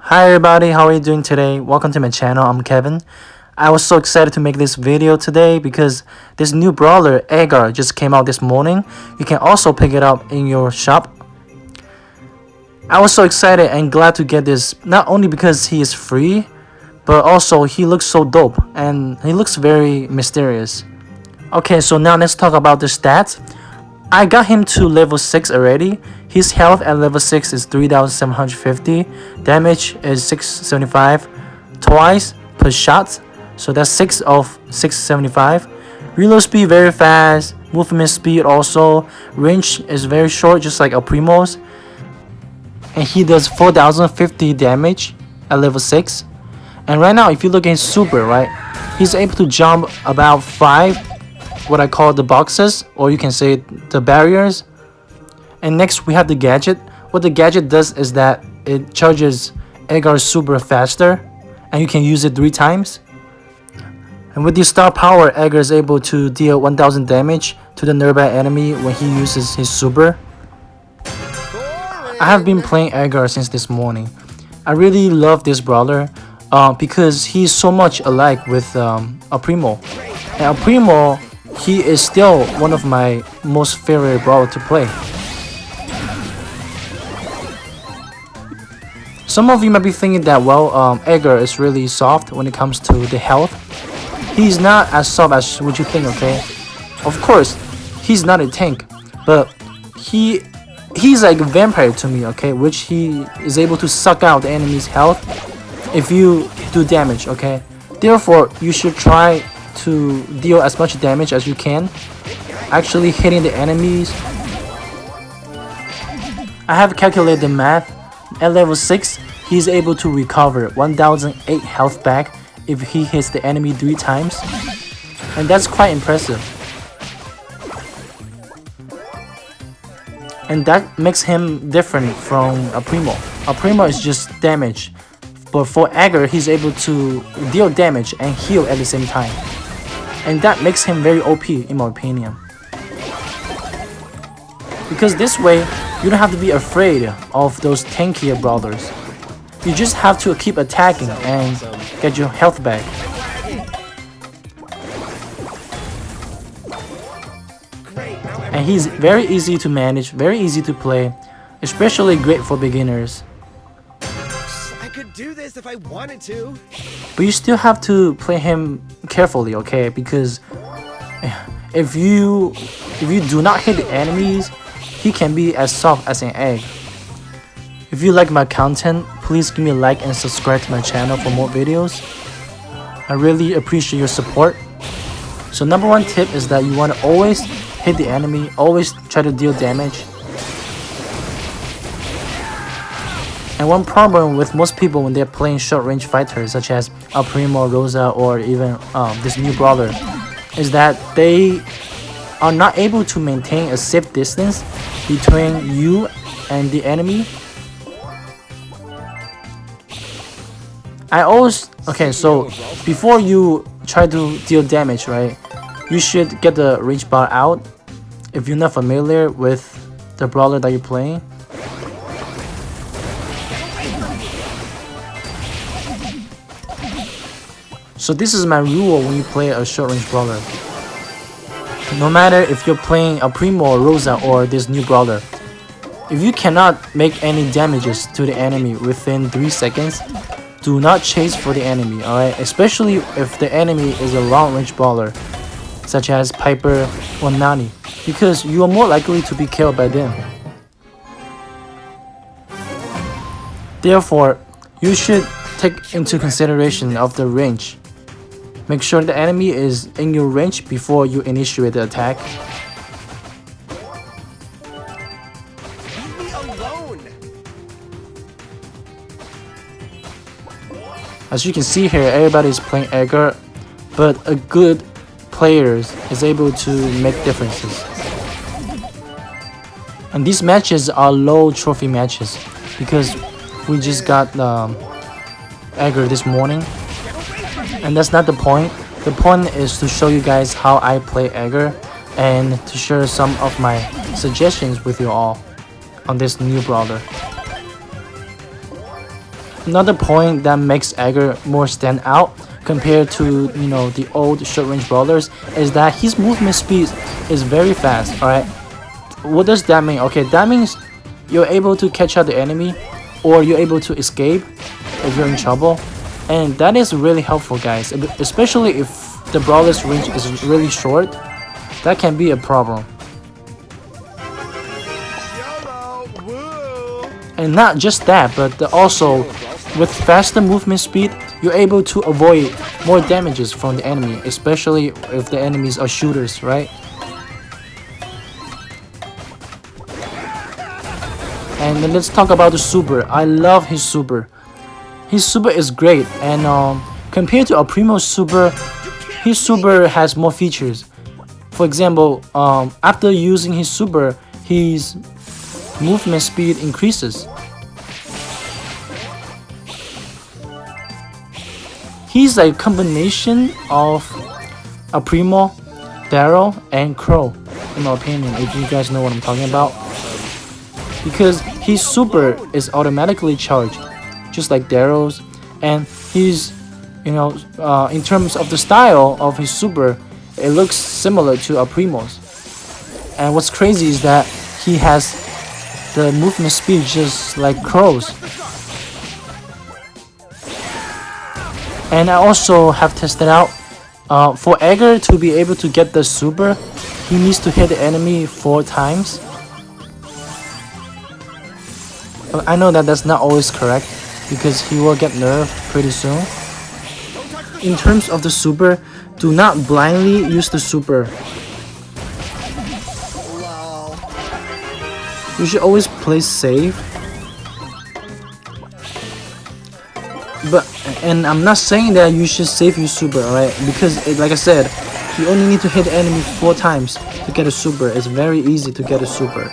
Hi everybody, how are you doing today? Welcome to my channel, I'm Kevin. I was so excited to make this video today because this new brawler, Edgar, just came out this morning. You can also pick it up in your shop. I was so excited and glad to get this, not only because he is free, but also he looks so dope and he looks very mysterious. Okay, so now let's talk about the stats. I got him to level 6 already. His health at level 6 is 3750, damage is 675 twice per shot, so that's 6 of 675. Reload speed very fast, movement speed also, range is very short just like El Primo's, and he does 4050 damage at level 6. And right now if you look at his super, right, he's able to jump about 5 what I call the boxes, or you can say the barriers. And next we have the gadget. What the gadget does is that it charges Edgar's super faster and you can use it 3 times. And with the star power, Edgar is able to deal 1000 damage to the nearby enemy when he uses his super. I have been playing Edgar since this morning. I really love this brawler because he's so much alike with El Primo. And El Primo, he is still one of my most favorite brawlers to play. Some of you might be thinking that, well, Edgar is really soft when it comes to the health. He's not as soft as what you think, okay? Of course, he's not a tank, but he's like a vampire to me, okay? Which he is able to suck out the enemy's health if you do damage, okay? Therefore, you should try to deal as much damage as you can, actually hitting the enemies. I have calculated the math. At level 6, he's able to recover 1008 health back if he hits the enemy 3 times, and that's quite impressive. And that makes him different from El Primo. El Primo is just damage, but for Edgar, he's able to deal damage and heal at the same time. And that makes him very OP in my opinion. Because this way, you don't have to be afraid of those tankier brawlers. You just have to keep attacking and get your health back. And he's very easy to manage, very easy to play, especially great for beginners. I could do this if I wanted to. But you still have to play him carefully, okay? Because if you do not hit the enemies, he can be as soft as an egg. If you like my content, please give me a like and subscribe to my channel for more videos. I really appreciate your support. So number 1 tip is that you want to always hit the enemy, always try to deal damage. And one problem with most people when they're playing short range fighters such as El Primo, Rosa, or even this new brawler is that they are not able to maintain a safe distance between you and the enemy. Okay, so before you try to deal damage, right, you should get the range bar out if you're not familiar with the brawler that you're playing. So this is my rule when you play a short range brawler. No matter if you're playing El Primo or Rosa or this new brawler, if you cannot make any damages to the enemy within 3 seconds, do not chase for the enemy, alright? Especially if the enemy is a long range brawler, such as Piper or Nani, because you are more likely to be killed by them. Therefore, you should take into consideration of the range. Make sure the enemy is in your range before you initiate the attack. Leave me alone. As you can see here, everybody is playing Edgar, but a good player is able to make differences. And these matches are low trophy matches because we just got Edgar this morning. And that's not the point. The point is to show you guys how I play Edgar and to share some of my suggestions with you all on this new brawler. Another point that makes Edgar more stand out compared to the old short range brawlers is that his movement speed is very fast. All right, what does that mean? Okay, that means you're able to catch out the enemy, or you're able to escape if you're in trouble, and that is really helpful, guys. Especially if the brawler's range is really short, that can be a problem. And not just that, but also with faster movement speed, you're able to avoid more damages from the enemy, especially if the enemies are shooters, right? And then let's talk about the super. I love his super. His super is great, and compared to El Primo's super, his super has more features. For example, after using his super, his movement speed increases. He's a combination of a Primo, Daryl, and Crow, in my opinion, if you guys know what I'm talking about. Because his super is automatically charged, just like Daryl's, and he's, in terms of the style of his super, it looks similar to a Primo's. And what's crazy is that he has the movement speed just like Crow's. And I also have tested out, for Edgar to be able to get the super, he needs to hit the enemy 4 times. I know that that's not always correct, because he will get nerfed pretty soon. In terms of the super, do not blindly use the super. You should always play safe. And I'm not saying that you should save your super, alright? Because like I said, you only need to hit the enemy 4 times to get a super. It's very easy to get a super.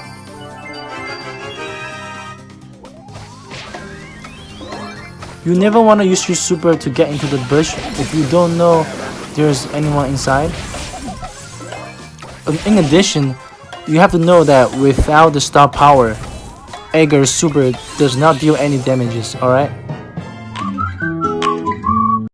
You never want to use your super to get into the bush if you don't know there's anyone inside. In addition, you have to know that without the star power, Edgar's super does not deal any damages, alright?